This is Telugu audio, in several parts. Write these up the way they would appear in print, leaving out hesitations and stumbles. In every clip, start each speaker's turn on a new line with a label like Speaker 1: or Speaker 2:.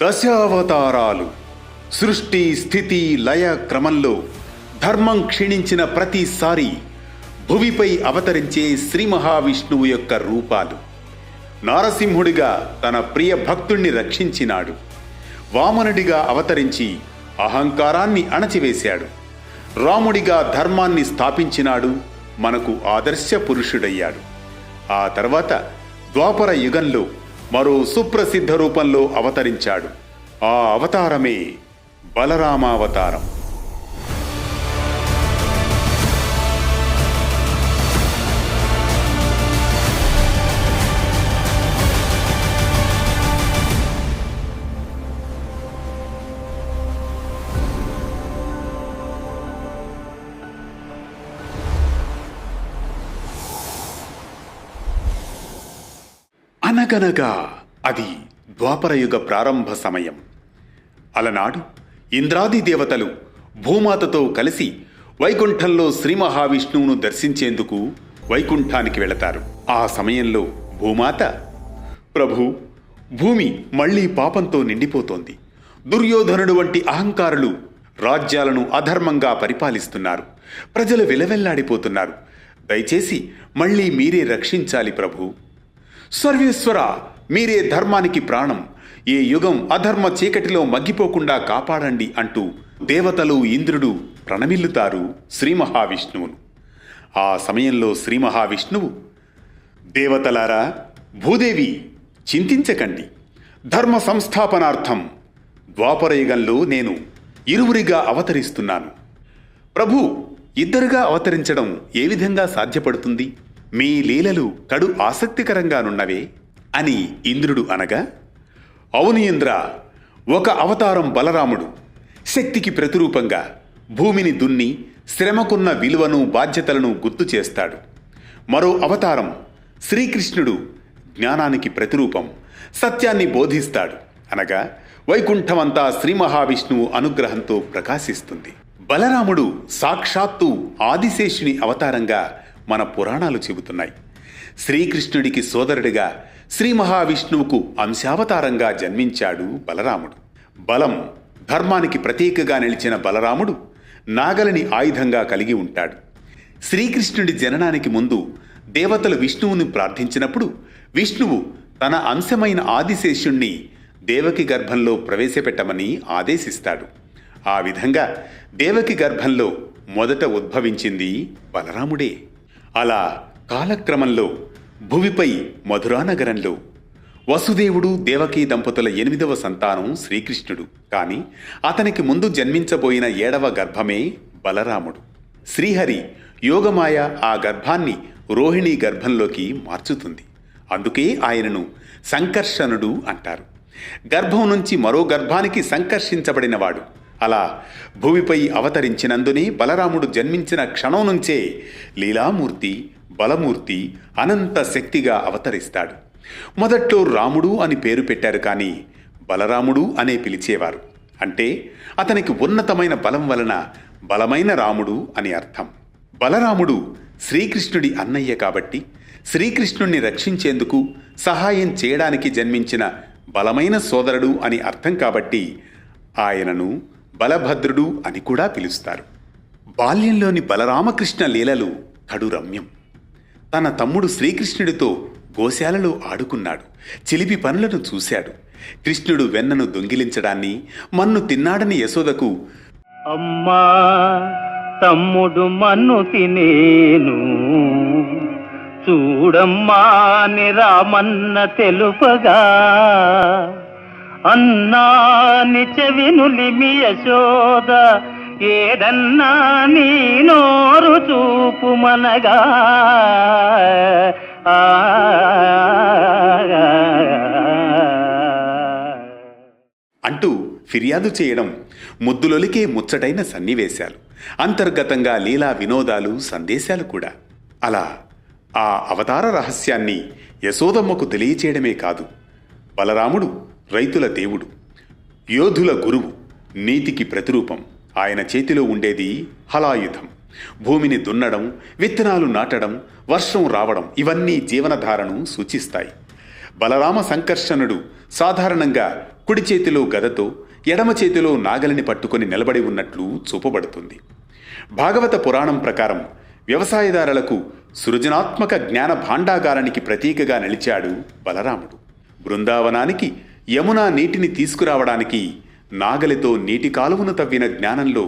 Speaker 1: దశావతారాలు. సృష్టి స్థితి లయ క్రమంలో ధర్మం క్షీణించిన ప్రతిసారి భువిపై అవతరించే శ్రీ మహావిష్ణువు యొక్క రూపాలు. నారసింహుడిగా తన ప్రియ భక్తుణ్ణి రక్షించినాడు. వామనుడిగా అవతరించి అహంకారాన్ని అణచివేశాడు. రాముడిగా ధర్మాన్ని స్థాపించినాడు. మనకు ఆదర్శ పురుషుడయ్యాడు. ఆ తర్వాత ద్వాపర యుగంలో మరో సుప్రసిద్ధ రూపంలో అవతరించాడు. ఆ అవతారమే బలరామావతారం. అనగనగా అది ద్వాపరయుగ ప్రారంభ సమయం. అలనాడు ఇంద్రాది దేవతలు భూమాతతో కలిసి వైకుంఠంలో శ్రీ మహావిష్ణువును దర్శించేందుకు వైకుంఠానికి వెళతారు. ఆ సమయంలో భూమాత, ప్రభు, భూమి మళ్లీ పాపంతో నిండిపోతోంది. దుర్యోధనుడు వంటి అహంకారులు రాజ్యాలను అధర్మంగా పరిపాలిస్తున్నారు. ప్రజలు విలవెల్లాడిపోతున్నారు. దయచేసి మళ్లీ మీరే రక్షించాలి ప్రభు. సర్వేశ్వర, మీరే ధర్మానికి ప్రాణం. ఏ యుగం అధర్మ చీకటిలో మగ్గిపోకుండా కాపాడండి అంటూ దేవతలు ఇంద్రుడు ప్రణమిల్లుతారు శ్రీ మహావిష్ణువును. ఆ సమయంలో శ్రీ మహావిష్ణువు, దేవతలారా, భూదేవి, చింతించకండి. ధర్మ సంస్థాపనార్థం ద్వాపరయుగంలో నేను ఇరువురిగా అవతరిస్తున్నాను. ప్రభు, ఇద్దరుగా అవతరించడం ఏ విధంగా సాధ్యపడుతుంది? మీ లీలలు కడు ఆసక్తికరంగానున్నవే అని ఇంద్రుడు అనగా, అవును ఇంద్ర, ఒక అవతారం బలరాముడు శక్తికి ప్రతిరూపంగా భూమిని దున్ని శ్రమకున్న విలువను బాధ్యతలను గుర్తు చేస్తాడు. మరో అవతారం శ్రీకృష్ణుడు జ్ఞానానికి ప్రతిరూపం, సత్యాన్ని బోధిస్తాడు. అనగా వైకుంఠమంతా శ్రీ మహావిష్ణువు అనుగ్రహంతో ప్రకాశిస్తుంది. బలరాముడు సాక్షాత్తు ఆదిశేషుని అవతారంగా మన పురాణాలు చెబుతున్నాయి. శ్రీకృష్ణుడికి సోదరుడిగా శ్రీ మహావిష్ణువుకు అంశావతారంగా జన్మించాడు బలరాముడు. బలం, ధర్మానికి ప్రతీకగా నిలిచిన బలరాముడు నాగలిని ఆయుధంగా కలిగి ఉంటాడు. శ్రీకృష్ణుడి జననానికి ముందు దేవతలు విష్ణువుని ప్రార్థించినప్పుడు విష్ణువు తన అంశమైన ఆదిశేషుణ్ణి దేవకి గర్భంలో ప్రవేశపెట్టమని ఆదేశిస్తాడు. ఆ విధంగా దేవకి గర్భంలో మొదట ఉద్భవించింది బలరాముడే. అలా కాలక్రమంలో భువిపై మధురానగరంలో వసుదేవుడు దేవకీ దంపతుల 8వ సంతానం శ్రీకృష్ణుడు. కాని అతనికి ముందు జన్మించబోయిన 7వ గర్భమే బలరాముడు. శ్రీహరి యోగమాయ ఆ గర్భాన్ని రోహిణీ గర్భంలోకి మార్చుతుంది. అందుకే ఆయనను సంకర్షణుడు అంటారు. గర్భం నుంచి మరో గర్భానికి సంకర్షించబడినవాడు. అలా భూమిపై అవతరించినందునే బలరాముడు జన్మించిన క్షణం నుంచే లీలామూర్తి, బలమూర్తి, అనంత శక్తిగా అవతరిస్తాడు. మొదట్లో రాముడు అని పేరు పెట్టారు, కానీ బలరాముడు అనే పిలిచేవారు. అంటే అతనికి ఉన్నతమైన బలం వలన బలమైన రాముడు అని అర్థం. బలరాముడు శ్రీకృష్ణుడి అన్నయ్య కాబట్టి శ్రీకృష్ణుణ్ణి రక్షించేందుకు సహాయం చేయడానికి జన్మించిన బలమైన సోదరుడు అని అర్థం కాబట్టి ఆయనను బలభద్రుడు అని కూడా పిలుస్తారు. బాల్యంలోని బలరామకృష్ణ లీలలు కడు రమ్యం. తన తమ్ముడు శ్రీకృష్ణుడితో గోశాలలో ఆడుకున్నాడు. చిలిపి పనులను చూశాడు. కృష్ణుడు వెన్నను దొంగిలించడాన్ని, మన్ను తిన్నాడని యశోదకు,
Speaker 2: అమ్మా తమ్ముడు మన్ను తినేను చూడమ్మా అని రామన్న తెలుపగా, అన్నాని చెవినులిమి యశోద ఏదన్నా నీ నోరు చూపుమనగా,
Speaker 1: అంటూ ఫిర్యాదు చేయడం ముద్దులొలికే ముచ్చటైన సన్నివేశాలు. అంతర్గతంగా లీలా వినోదాలు, సందేశాలు కూడా. అలా ఆ అవతార రహస్యాన్ని యశోదమ్మకు తెలియచేయడమే కాదు, బలరాముడు రైతుల దేవుడు, యోధుల గురువు, నీతికి ప్రతిరూపం. ఆయన చేతిలో ఉండేది హలాయుధం. భూమిని దున్నడం, విత్తనాలు నాటడం, వర్షం రావడం, ఇవన్నీ జీవనధారను సూచిస్తాయి. బలరామ సంకర్షణుడు సాధారణంగా కుడి చేతిలో గదతో ఎడమ చేతిలో నాగలిని పట్టుకొని నిలబడి ఉన్నట్లు చూపబడుతుంది. భాగవత పురాణం ప్రకారం వ్యవసాయదారులకు సృజనాత్మక జ్ఞాన భాండాగారానికి ప్రతీకగా నిలిచాడు బలరాముడు. బృందావనానికి యమునా నీటిని తీసుకురావడానికి నాగలితో నీటి కాలువను తవ్విన జ్ఞానంలో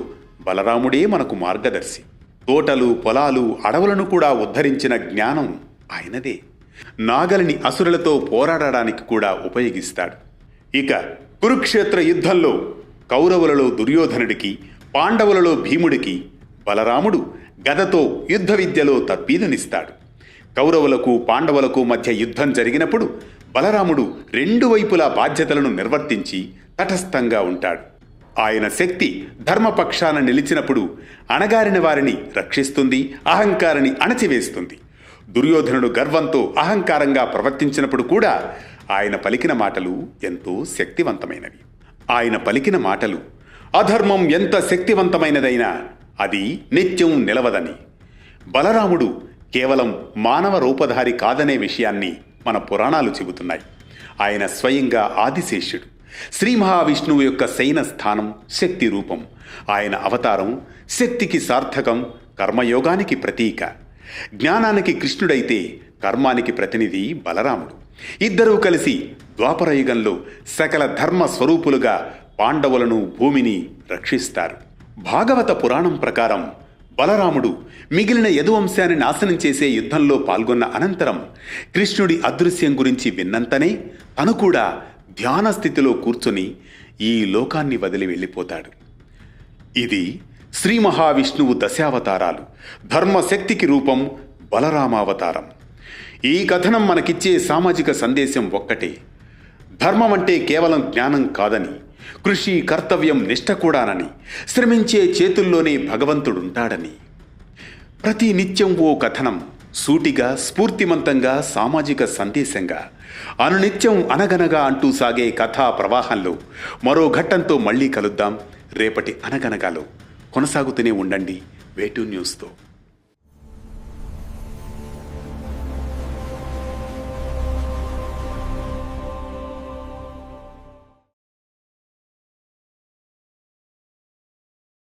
Speaker 1: బలరాముడే మనకు మార్గదర్శి. తోటలు, పొలాలు, అడవులను కూడా ఉద్ధరించిన జ్ఞానం ఆయనదే. నాగలిని అసురులతో పోరాడడానికి కూడా ఉపయోగిస్తాడు. ఇక కురుక్షేత్ర యుద్ధంలో కౌరవులలో దుర్యోధనుడికి, పాండవులలో భీముడికి బలరాముడు గదతో యుద్ధ విద్యలో తర్పీదునిస్తాడు. కౌరవులకు, పాండవులకు మధ్య యుద్ధం జరిగినప్పుడు బలరాముడు రెండు వైపులా బాధ్యతలను నిర్వర్తించి తటస్థంగా ఉంటాడు. ఆయన శక్తి ధర్మపక్షాన నిలిచినప్పుడు అణగారిన వారిని రక్షిస్తుంది, అహంకారాన్ని అణచివేస్తుంది. దుర్యోధనుడు గర్వంతో అహంకారంగా ప్రవర్తించినప్పుడు కూడా ఆయన పలికిన మాటలు ఎంతో శక్తివంతమైనవి. ఆయన పలికిన మాటలు అధర్మం ఎంత శక్తివంతమైనదైనా అది నిత్యం నిలవదని. బలరాముడు కేవలం మానవ రూపధారి కాదనే విషయాన్ని మన పురాణాలు చెబుతున్నాయి. ఆయన స్వయంగా ఆదిశేషుడు, శ్రీ మహావిష్ణువు యొక్క శయన స్థానం, శక్తి రూపం. ఆయన అవతారం శక్తికి సార్థకం, కర్మయోగానికి ప్రతీక. జ్ఞానానికి కృష్ణుడైతే కర్మానికి ప్రతినిధి బలరాముడు. ఇద్దరూ కలిసి ద్వాపరయుగంలో సకల ధర్మ స్వరూపులుగా పాండవులను, భూమిని రక్షిస్తారు. భాగవత పురాణం ప్రకారం బలరాముడు మిగిలిన యదువంశాన్ని నాశనం చేసే యుద్ధంలో పాల్గొన్న అనంతరం కృష్ణుడి అదృశ్యం గురించి విన్నంతనే తను కూడా ధ్యాన స్థితిలో కూర్చుని ఈ లోకాన్ని వదిలి వెళ్ళిపోతాడు. ఇది శ్రీ మహావిష్ణువు దశావతారాలు, ధర్మశక్తికి రూపం బలరామావతారం. ఈ కథనం మనకిచ్చే సామాజిక సందేశం ఒక్కటే: ధర్మం అంటే కేవలం జ్ఞానం కాదని, కృషి, కర్తవ్యం, నిష్ఠ కూడానని, శ్రమించే చేతుల్లోనే భగవంతుడుంటాడని. ప్రతి నిత్యం ఓ కథనం, సూటిగా, స్ఫూర్తిమంతంగా, సామాజిక సందేశంగా, అనునిత్యం అనగనగా అంటూ సాగే కథా ప్రవాహంలో మరో ఘట్టంతో మళ్ళీ కలుద్దాం. రేపటి అనగనగాలో కొనసాగుతూనే ఉండండి వేటూ న్యూస్తో.